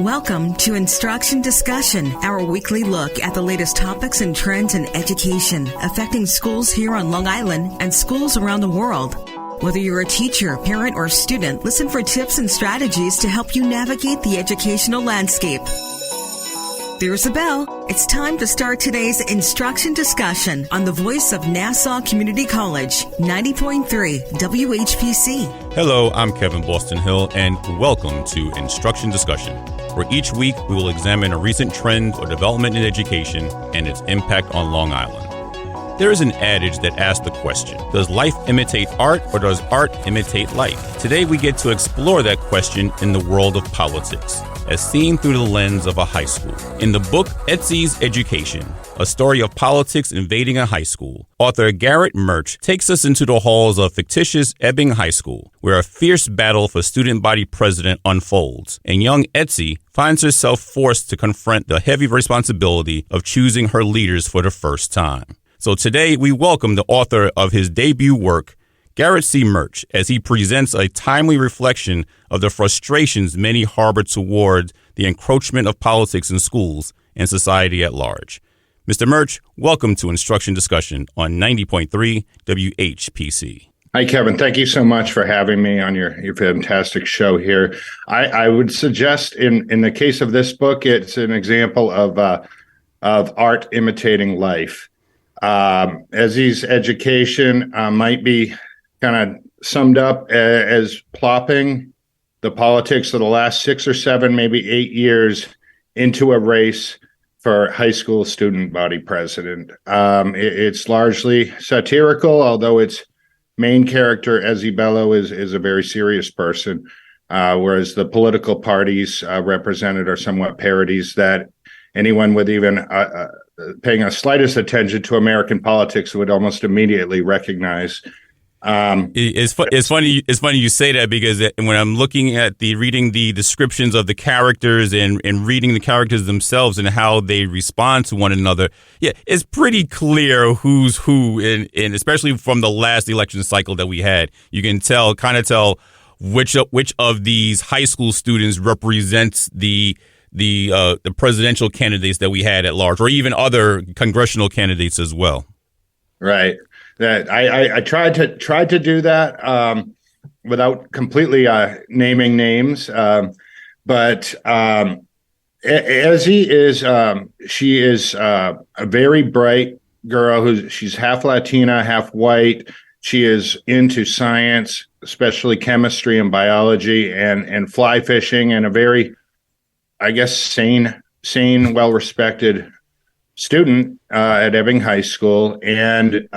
Welcome to Instruction Discussion, our weekly look at the latest topics and trends in education affecting schools here on Long Island and schools around the world. Whether you're a teacher, parent, or student, listen for tips and strategies to help you navigate the educational landscape. There's a bell. It's time to start today's Instruction Discussion on the voice of Nassau Community College, 90.3 WHPC. Hello, I'm Kevin Boston Hill, and welcome to Instruction Discussion, where each week we will examine a recent trend or development in education and its impact on Long Island. There is an adage that asks the question, does life imitate art or does art imitate life? Today we get to explore that question in the world of politics, as seen through the lens of a high school. In the book Ezzy's Education, A Story of Politics Invading a High School, author Garrett Murch takes us into the halls of fictitious Ebbing High School, where a fierce battle for student body president unfolds, and young Ezzy finds herself forced to confront the heavy responsibility of choosing her leaders for the first time. So today we welcome the author of his debut work, Garrett C. Murch, as he presents a timely reflection of the frustrations many harbor toward the encroachment of politics in schools and society at large. Mr. Murch, welcome to Instruction Discussion on 90.3 WHPC. Hi, Kevin. Thank you so much for having me on your fantastic show here. I would suggest in the case of this book, it's an example of art imitating life. Ezzy's education might be kind of summed up as plopping the politics of the last 6 or 7, maybe 8 years into a race for high school student body president. It's largely satirical, although its main character, Ezzy Bello, is a very serious person, whereas the political parties represented are somewhat parodies that anyone with even paying a slightest attention to American politics would almost immediately recognize. It's funny you say that, because when I'm looking at reading the descriptions of the characters and reading the characters themselves and how they respond to one another, yeah, it's pretty clear who's who, and especially from the last election cycle that we had, you can tell which of these high school students represents the presidential candidates that we had at large, or even other congressional candidates as well. Right. That I tried to do that without completely naming names, but Ezzy is a very bright girl she's half Latina, half white. She is into science, especially chemistry and biology, and fly fishing, and a very, I guess, sane, well-respected student at Ebbing High School. And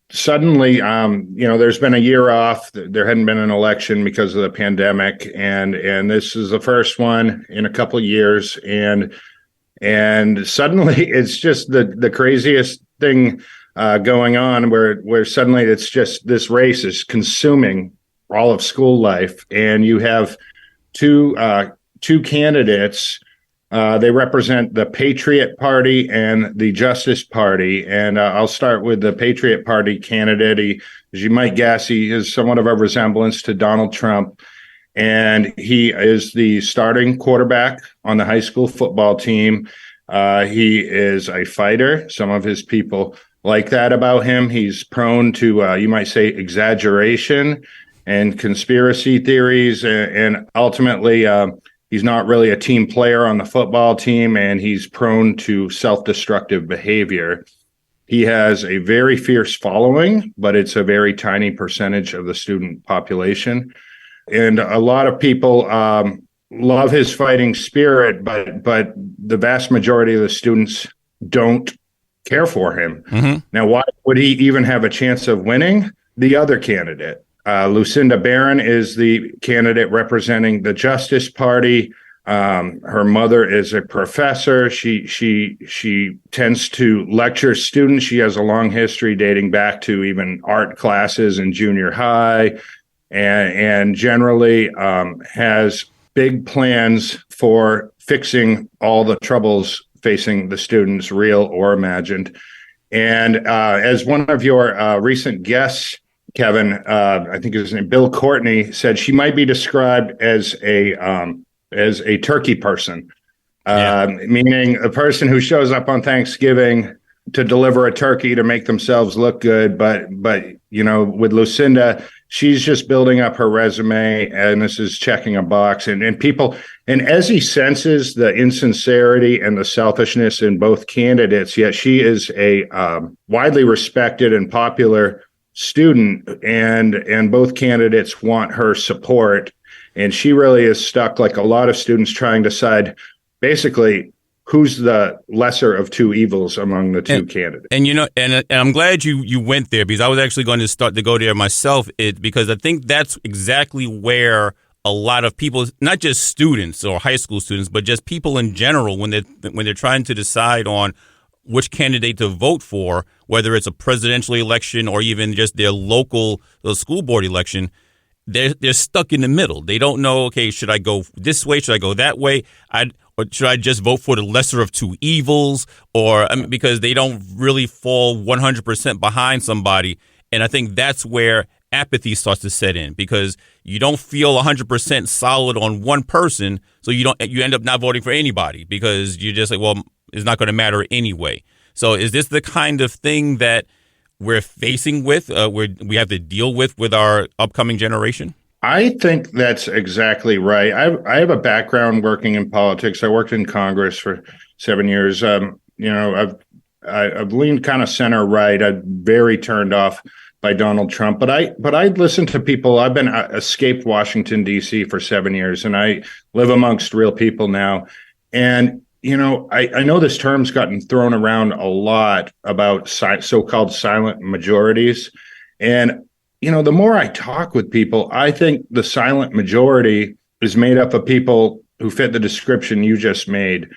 suddenly, there's been a year off. There hadn't been an election because of the pandemic, and this is the first one in a couple of years. And suddenly, it's just the craziest thing going on, where suddenly it's just this race is consuming all of school life, and you have two candidates. They represent the Patriot Party and the Justice Party. And I'll start with the Patriot Party candidate. He, as you might guess, he is somewhat of a resemblance to Donald Trump. And he is the starting quarterback on the high school football team. He is a fighter. Some of his people like that about him. He's prone to, you might say, exaggeration and conspiracy theories. And ultimately, he's not really a team player on the football team, and he's prone to self-destructive behavior. He has a very fierce following, but it's a very tiny percentage of the student population. And a lot of people love his fighting spirit, but the vast majority of the students don't care for him. Mm-hmm. Now, why would he even have a chance of winning? The other candidate, Lucinda Barron, is the candidate representing the Justice Party. Her mother is a professor. She tends to lecture students. She has a long history dating back to even art classes in junior high, and generally has big plans for fixing all the troubles facing the students, real or imagined. And as one of your recent guests, Kevin, I think his name, Bill Courtney, said, she might be described as a as a turkey person, Yeah. meaning a person who shows up on Thanksgiving to deliver a turkey to make themselves look good. But with Lucinda, she's just building up her resume, and this is checking a box. And people, and Ezzy senses the insincerity and the selfishness in both candidates, yet she is a widely respected and popular student, and both candidates want her support. And she really is stuck, like a lot of students, trying to decide basically who's the lesser of two evils among the two candidates. And I'm glad you went there, because I was actually going to start to go there myself, because I think that's exactly where a lot of people, not just students or high school students, but just people in general, when they're trying to decide on which candidate to vote for, whether it's a presidential election or even just their local school board election, they're stuck in the middle. They don't know, okay, should I go this way? Should I go that way? Or should I just vote for the lesser of two evils? Because they don't really fall 100% behind somebody. And I think that's where apathy starts to set in, because you don't feel 100% solid on one person. So you end up not voting for anybody, because you're just like, well, it's not going to matter anyway. So is this the kind of thing that we're facing with, where we have to deal with our upcoming generation? I think that's exactly right. I have a background working in politics. I worked in Congress for 7 years. I've leaned kind of center right. I'm very turned off by Donald Trump, but I listen to people. I've been escaped Washington D.C. for 7 years, and I live amongst real people now. And I know this term's gotten thrown around a lot about so-called silent majorities, and the more I talk with people, I think the silent majority is made up of people who fit the description you just made,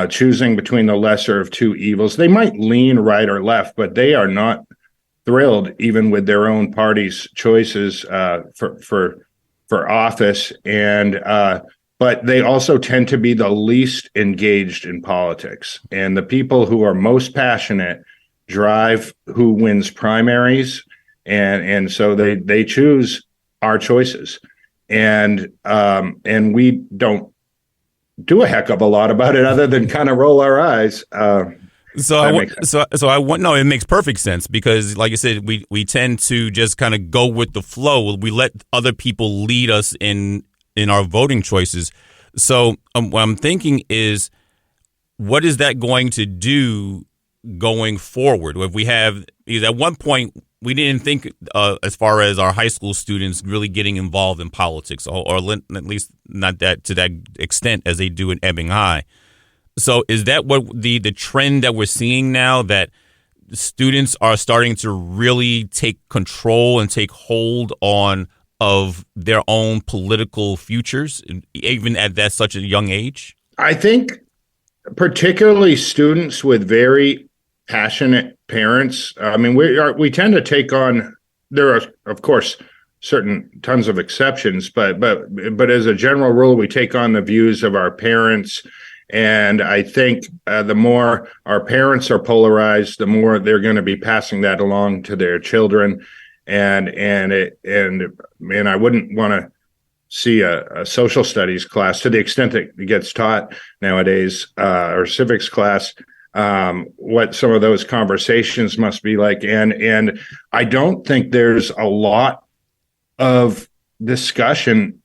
choosing between the lesser of two evils. They might lean right or left, but they are not thrilled even with their own party's choices for office. But they also tend to be the least engaged in politics. And the people who are most passionate drive who wins primaries. And so they choose our choices, and we don't do a heck of a lot about it other than kind of roll our eyes. No, it makes perfect sense, because like I said, we tend to just kind of go with the flow. We let other people lead us in our voting choices. So what I'm thinking is, what is that going to do going forward? If we have, because at one point, we didn't think, as far as our high school students really getting involved in politics, or at least not that to that extent as they do in Ebbing High. So is that what the trend that we're seeing now, that students are starting to really take control and take hold of their own political futures, even at such a young age? I think particularly students with very passionate parents. I mean, we tend to take on. There are, of course, tons of exceptions, but as a general rule, we take on the views of our parents. And I think the more our parents are polarized, the more they're going to be passing that along to their children. And I wouldn't want to see a social studies class, to the extent that it gets taught nowadays, or civics class, what some of those conversations must be like. And I don't think there's a lot of discussion.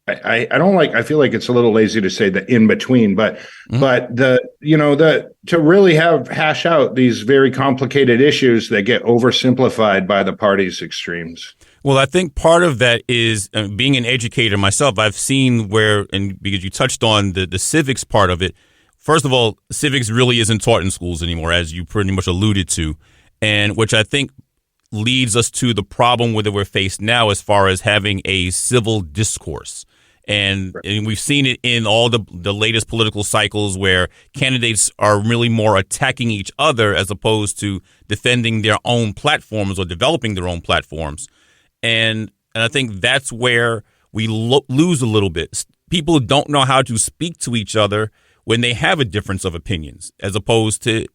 I feel like it's a little lazy to say the in between, but to really hash out these very complicated issues that get oversimplified by the party's extremes. Well, I think part of that is being an educator myself. I've seen because you touched on the civics part of it. First of all, civics really isn't taught in schools anymore, as you pretty much alluded to, and which I think leads us to the problem that we're faced now as far as having a civil discourse. And we've seen it in all the latest political cycles, where candidates are really more attacking each other as opposed to defending their own platforms or developing their own platforms. And I think that's where we lose a little bit. People don't know how to speak to each other when they have a difference of opinions,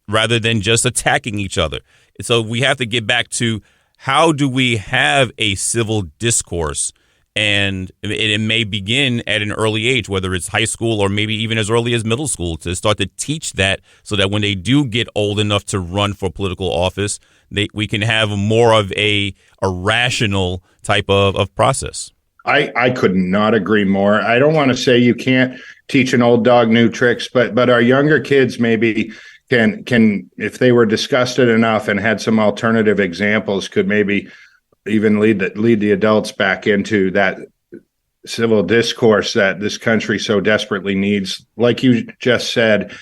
rather than just attacking each other. So we have to get back to, how do we have a civil discourse And it may begin at an early age, whether it's high school or maybe even as early as middle school, to start to teach that so that when they do get old enough to run for political office, we can have more of a rational type of process. I could not agree more. I don't want to say you can't teach an old dog new tricks, but our younger kids maybe can if they were disgusted enough and had some alternative examples, could maybe even lead the adults back into that civil discourse that this country so desperately needs. Like you just said,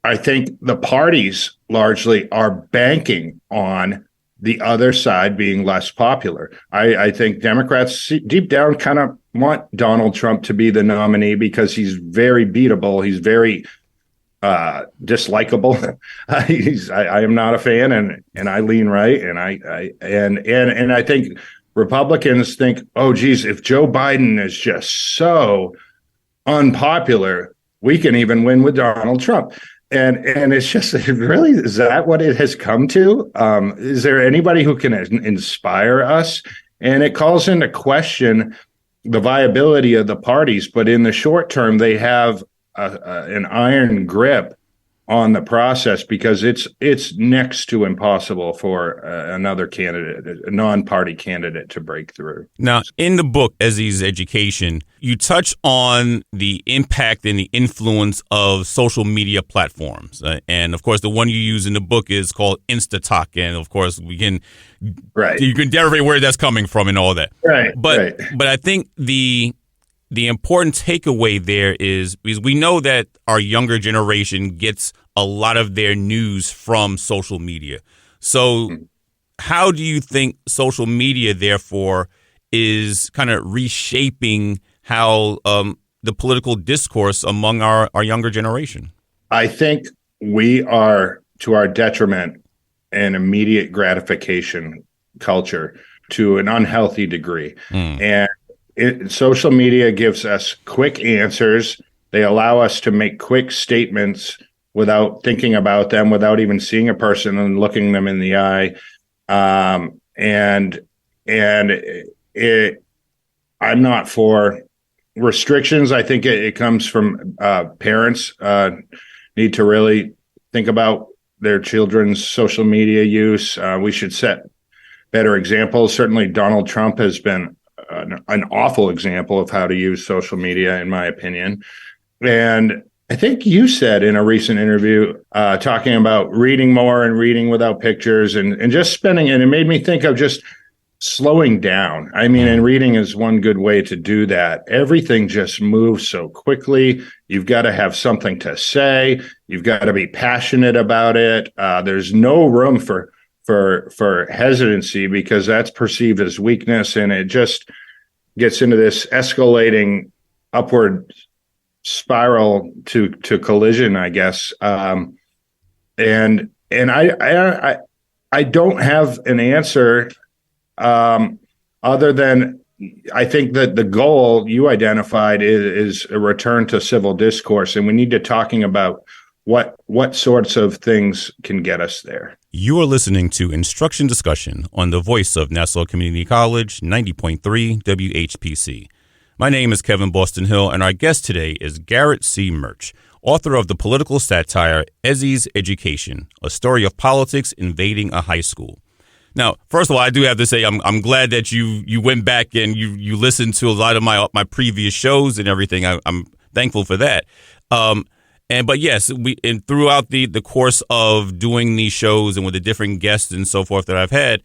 I think the parties largely are banking on the other side being less popular. I think Democrats deep down kind of want Donald Trump to be the nominee because he's very beatable. He's very dislikable. I am not a fan, and I lean right, and I think Republicans think, oh geez, if Joe Biden is just so unpopular, we can even win with Donald Trump. And it's just, really, is that what it has come to? Is there anybody who can inspire us? And it calls into question the viability of the parties. But in the short term, they have an iron grip on the process because it's next to impossible for another candidate, a non-party candidate, to break through. Now, in the book, Ezzy's Education, you touch on the impact and the influence of social media platforms. And of course, the one you use in the book is called InstaTalk. And of course, you can derivate where that's coming from and all that. But I think the important takeaway there is because we know that our younger generation gets a lot of their news from social media. So how do you think social media, therefore, is kind of reshaping how the political discourse among our younger generation? I think we are, to our detriment, an immediate gratification culture to an unhealthy degree. And social media gives us quick answers. They allow us to make quick statements without thinking about them, without even seeing a person and looking them in the eye. I'm not for restrictions. I think it comes from parents need to really think about their children's social media use. We should set better examples. Certainly, Donald Trump has been an awful example of how to use social media, in my opinion. And I think you said in a recent interview, talking about reading more and reading without pictures and just spending, and it made me think of just slowing down. I mean, and reading is one good way to do that. Everything just moves so quickly. You've got to have something to say. You've got to be passionate about it. There's no room for hesitancy because that's perceived as weakness, and it just gets into this escalating upward spiral to collision, I guess. And I don't have an answer other than I think that the goal you identified is a return to civil discourse, and we need to talking about what sorts of things can get us there. You are listening to Instruction Discussion on the voice of Nassau Community College, 90.3 WHPC. My name is Kevin Boston Hill, and our guest today is Garrett C. Murch, author of the political satire Ezzy's Education, a story of politics invading a high school. Now, first of all, I do have to say I'm glad that you went back and you listened to a lot of my previous shows and everything. I'm thankful for that. But yes, throughout the course of doing these shows and with the different guests and so forth that I've had,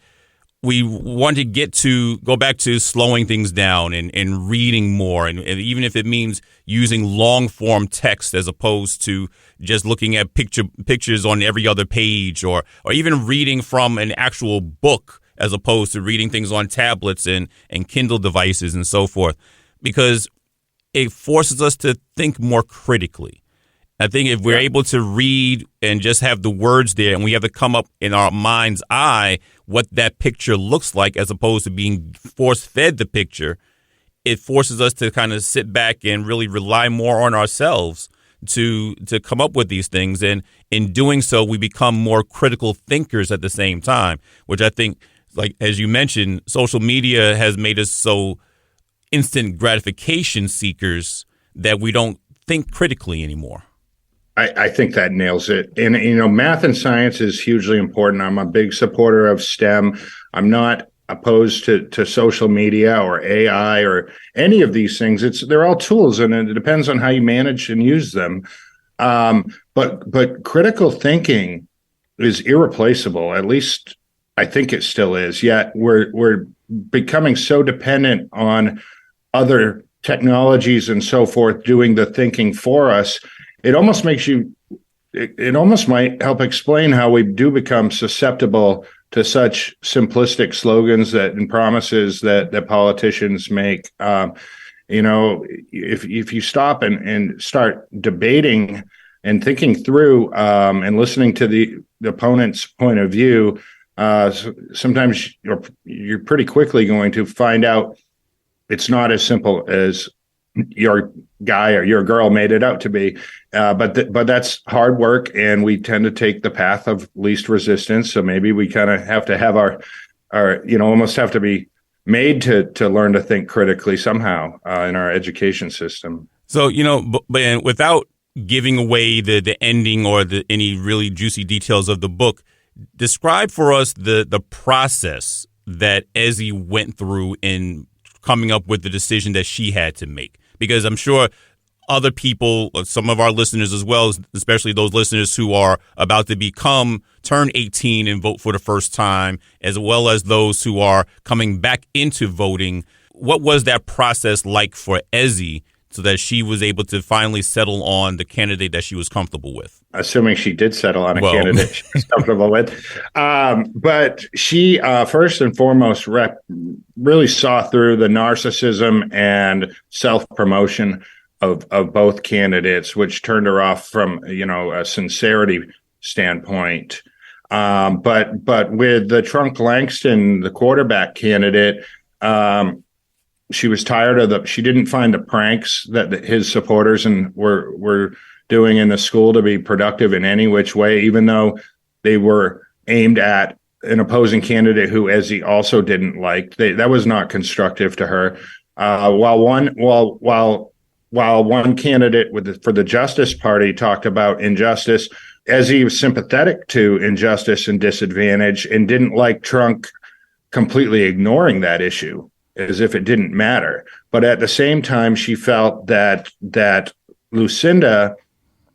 we want to go back to slowing things down and reading more. And even if it means using long form text as opposed to just looking at pictures on every other page or even reading from an actual book as opposed to reading things on tablets and Kindle devices and so forth, because it forces us to think more critically. I think if we're able to read and just have the words there and we have to come up in our mind's eye what that picture looks like as opposed to being force-fed the picture, it forces us to kind of sit back and really rely more on ourselves to come up with these things. And in doing so, we become more critical thinkers at the same time, which I think, like as you mentioned, social media has made us so instant gratification seekers that we don't think critically anymore. I think that nails it. And, math and science is hugely important. I'm a big supporter of STEM. I'm not opposed to social media or AI or any of these things. They're all tools, and it depends on how you manage and use them. But critical thinking is irreplaceable. At least I think it still is. Yet we're becoming so dependent on other technologies and so forth doing the thinking for us. It almost might help explain how we do become susceptible to such simplistic slogans and promises that politicians make. If you stop and start debating and thinking through and listening to the opponent's point of view, sometimes you're pretty quickly going to find out it's not as simple as your guy or your girl made it out to be. But that's hard work, and we tend to take the path of least resistance. So maybe we kind of have to have our almost have to be made to learn to think critically somehow in our education system. So, but without giving away the ending or any really juicy details of the book, describe for us the process that Ezzy went through in coming up with the decision that she had to make. Because I'm sure other people, some of our listeners as well, especially those listeners who are about to turn 18 and vote for the first time, as well as those who are coming back into voting. What was that process like for Ezzy so that she was able to finally settle on the candidate that she was comfortable with? Assuming she did settle on a candidate she was comfortable with. But she, first and foremost, really saw through the narcissism and self-promotion of both candidates, which turned her off from, a sincerity standpoint. But with the Trump Langston, the quarterback candidate, she was tired she didn't find the pranks that his supporters were doing in the school to be productive in any which way, even though they were aimed at an opposing candidate who Ezzy also didn't like. That was not constructive to her. While one candidate for the Justice Party talked about injustice, Ezzy was sympathetic to injustice and disadvantage and didn't like Trump completely ignoring that issue as if it didn't matter. But at the same time, she felt that Lucinda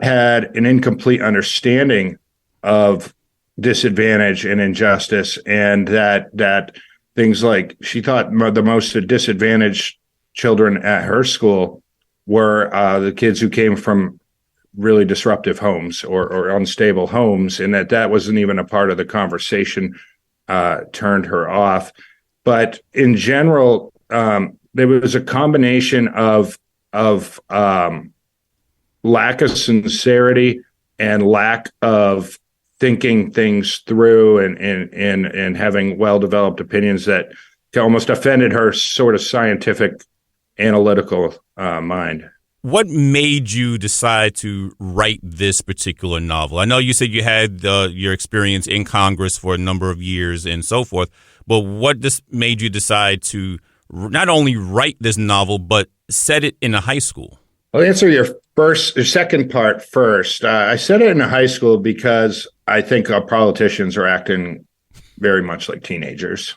had an incomplete understanding of disadvantage and injustice, and that things like she thought the most disadvantaged children at her school were the kids who came from really disruptive homes or unstable homes, and that wasn't even a part of the conversation, turned her off. But in general, there was a combination of lack of sincerity and lack of thinking things through and having well-developed opinions that almost offended her sort of scientific, analytical mind. What made you decide to write this particular novel? I know you said you had your experience in Congress for a number of years and so forth, but what made you decide to not only write this novel, but set it in a high school? I'll answer your second part first. I said it in a high school because I think our politicians are acting very much like teenagers.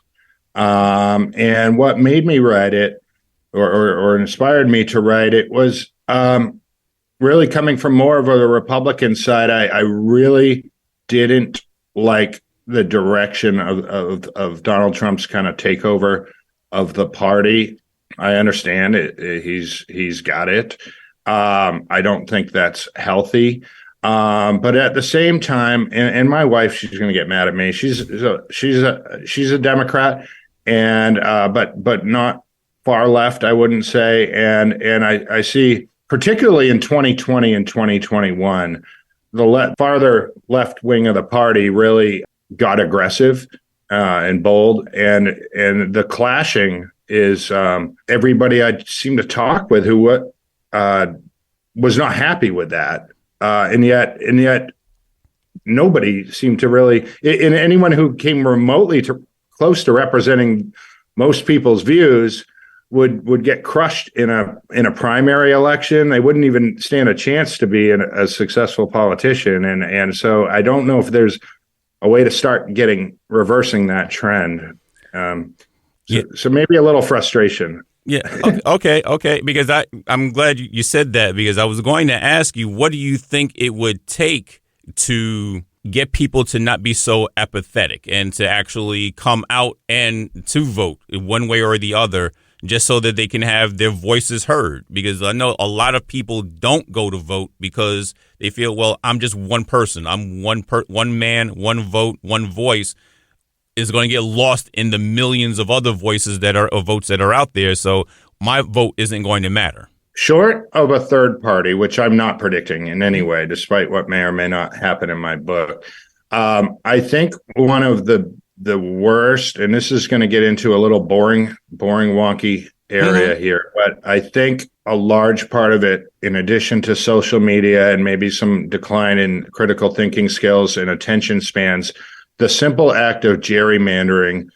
And what made me write it or inspired me to write it was really coming from more of a Republican side. I really didn't like the direction of Donald Trump's kind of takeover of the party. I understand it. He's got it. I don't think that's healthy. But at the same time, and my wife, she's going to get mad at me. She's a Democrat, and but not far left, I wouldn't say. And I see, particularly in 2020 and 2021, the farther left wing of the party really got aggressive and bold, and the clashing is everybody I seem to talk with who was not happy with that, and yet nobody seemed to really, and anyone who came remotely close to representing most people's views would get crushed in a primary election. They wouldn't even stand a chance to be a successful politician. And so I don't know if there's a way to start reversing that trend. So maybe a little frustration. Yeah. Okay. Because I'm glad you said that, because I was going to ask you, what do you think it would take to get people to not be so apathetic and to actually come out and to vote one way or the other, just so that they can have their voices heard? Because I know a lot of people don't go to vote because they feel, well, I'm just one person. I'm one man, one vote, one voice is going to get lost in the millions of other voices votes that are out there. So my vote isn't going to matter. Short of a third party, which I'm not predicting in any way, despite what may or may not happen in my book. I think one of the worst, and this is going to get into a little boring, wonky area here, but I think a large part of it, in addition to social media and maybe some decline in critical thinking skills and attention spans, the simple act of gerrymandering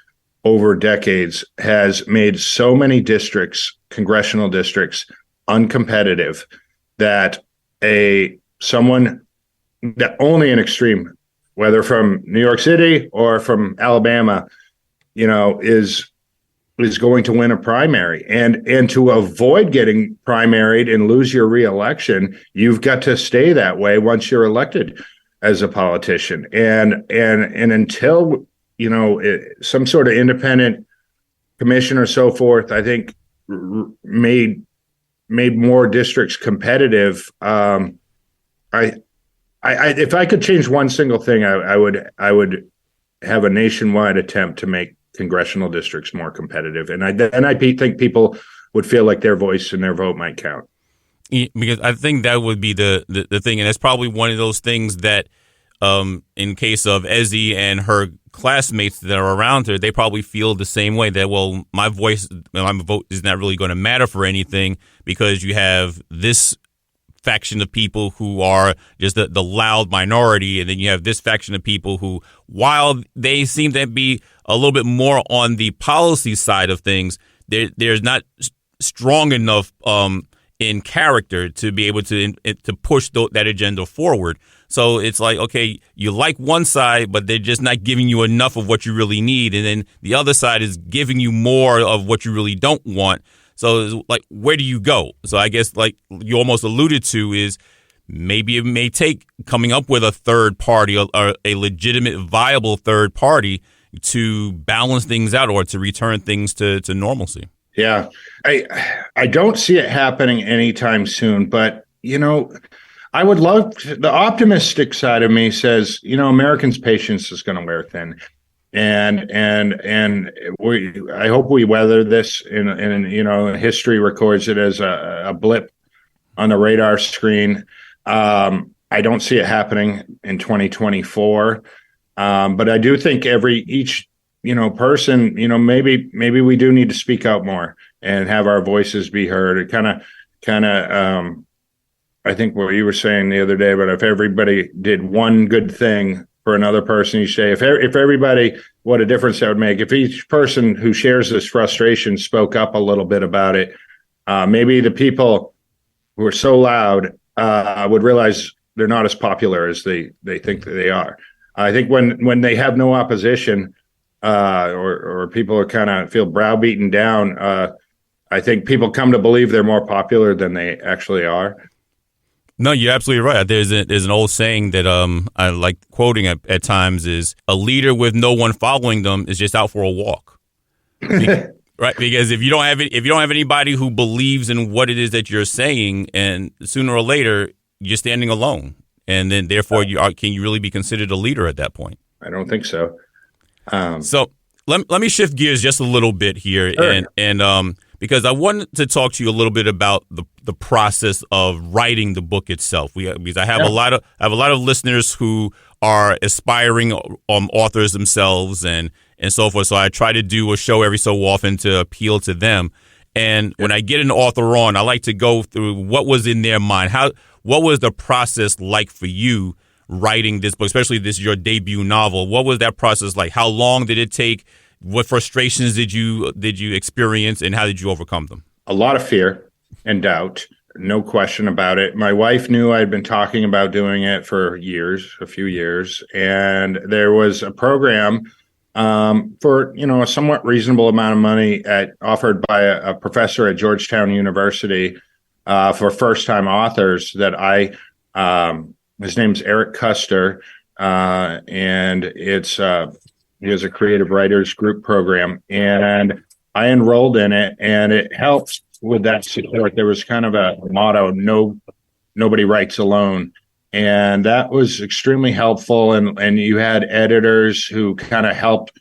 over decades has made so many congressional districts, uncompetitive, that someone that only an extreme, whether from New York City or from Alabama, is going to win a primary. And to avoid getting primaried and lose your reelection, you've got to stay that way once you're elected as a politician. And until, some sort of independent commission or so forth, I think made more districts competitive. If I could change one single thing, I would have a nationwide attempt to make congressional districts more competitive, and I think people would feel like their voice and their vote might count. Because I think that would be the thing, and that's probably one of those things that, in case of Ezzy and her classmates that are around her, they probably feel the same way, that, well, my vote is not really going to matter for anything, because you have this faction of people who are just the loud minority, and then you have this faction of people who, while they seem to be a little bit more on the policy side of things, they're not strong enough in character to be able to push that agenda forward. So it's like, okay, you like one side, but they're just not giving you enough of what you really need. And then the other side is giving you more of what you really don't want. So it's like, where do you go? So I guess, like you almost alluded to, is maybe it may take coming up with a third party, or a legitimate, viable third party, to balance things out or to return things to normalcy. Yeah, I don't see it happening anytime soon, but, I would love the optimistic side of me says, Americans' patience is going to wear thin. And I hope we weather this, and history records it as a blip on the radar screen. I don't see it happening in 2024. But I do think each person, maybe we do need to speak out more and have our voices be heard. It kind of, I think what you were saying the other day, but if everybody did one good thing for another person each day, if everybody, what a difference that would make. If each person who shares this frustration spoke up a little bit about it, maybe the people who are so loud would realize they're not as popular as they think that they are. I think when they have no opposition, or people are kind of feel browbeaten down, I think people come to believe they're more popular than they actually are. No, you're absolutely right. There's an old saying that I like quoting at times, is a leader with no one following them is just out for a walk. Right? Because if you don't have anybody who believes in what it is that you're saying, and sooner or later you're standing alone, and then therefore can you really be considered a leader at that point? I don't think so. So let me shift gears just a little bit here, sure. and because I wanted to talk to you a little bit about the process of writing the book itself. Because I have a lot of listeners who are aspiring authors themselves and so forth. So I try to do a show every so often to appeal to them. And when I get an author on, I like to go through what was in their mind. What was the process like for you writing this book, especially this your debut novel? What was that process like? How long did it take? What frustrations did you experience, and how did you overcome them? A lot of fear and doubt, no question about it. My wife knew I'd been talking about doing it for a few years, and there was a program for a somewhat reasonable amount of money offered by a professor at Georgetown University for first-time authors that his name's Eric Custer, and he has a creative writers group program, and I enrolled in it, and it helped with that support. There was kind of a motto, nobody writes alone. And that was extremely helpful. And you had editors who kind of helped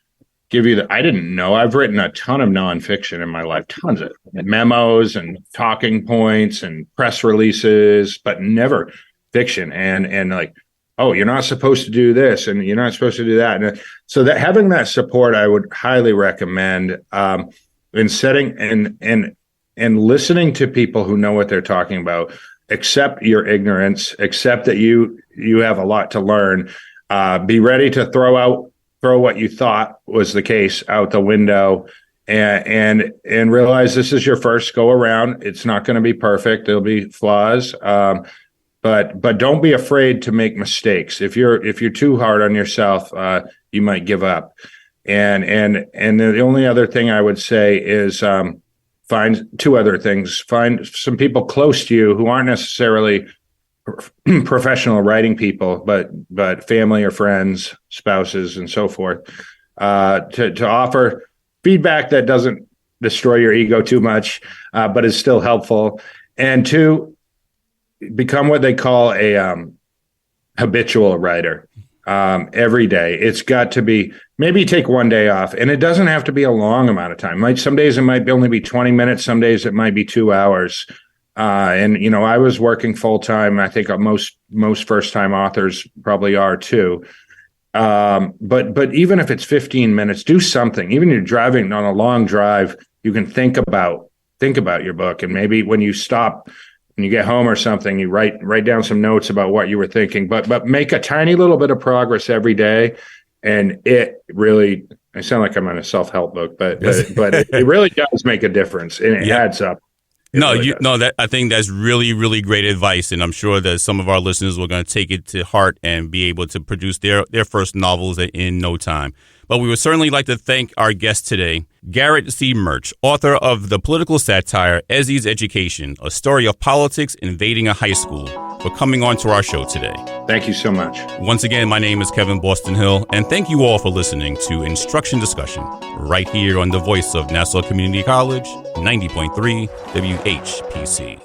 give you I didn't know. I've written a ton of nonfiction in my life, tons of memos and talking points and press releases, but never fiction. And like, oh, you're not supposed to do this and you're not supposed to do that. And so that having that support, I would highly recommend in setting and listening to people who know what they're talking about. Accept your ignorance, accept that you have a lot to learn, be ready to throw what you thought was the case out the window, and realize this is your first go around. It's not going to be perfect. There'll be flaws. But don't be afraid to make mistakes. If you're too hard on yourself, you might give up. And the only other thing I would say is find two other things. Find some people close to you who aren't necessarily professional writing people, but family or friends, spouses, and so forth, to offer feedback that doesn't destroy your ego too much, but is still helpful. And two, become what they call a habitual writer. Every day. It's got to be, maybe take one day off, and it doesn't have to be a long amount of time. Some days it might only be 20 minutes. Some days it might be 2 hours. And I was working full time. I think most first time authors probably are too. But even if it's 15 minutes, do something. Even if you're driving on a long drive, you can think about your book. And maybe when you stop, when you get home or something, you write down some notes about what you were thinking, but make a tiny little bit of progress every day. And it really, I sound like I'm on a self-help book, but it really does make a difference, and it adds up. I think that's really, really great advice. And I'm sure that some of our listeners were going to take it to heart and be able to produce their first novels in no time. But we would certainly like to thank our guest today, Garrett C. Murch, author of the political satire Ezzy's Education, a story of politics invading a high school, for coming on to our show today. Thank you so much. Once again, my name is Kevin Boston Hill, and thank you all for listening to Instruction Discussion, right here on the voice of Nassau Community College, 90.3 WHPC.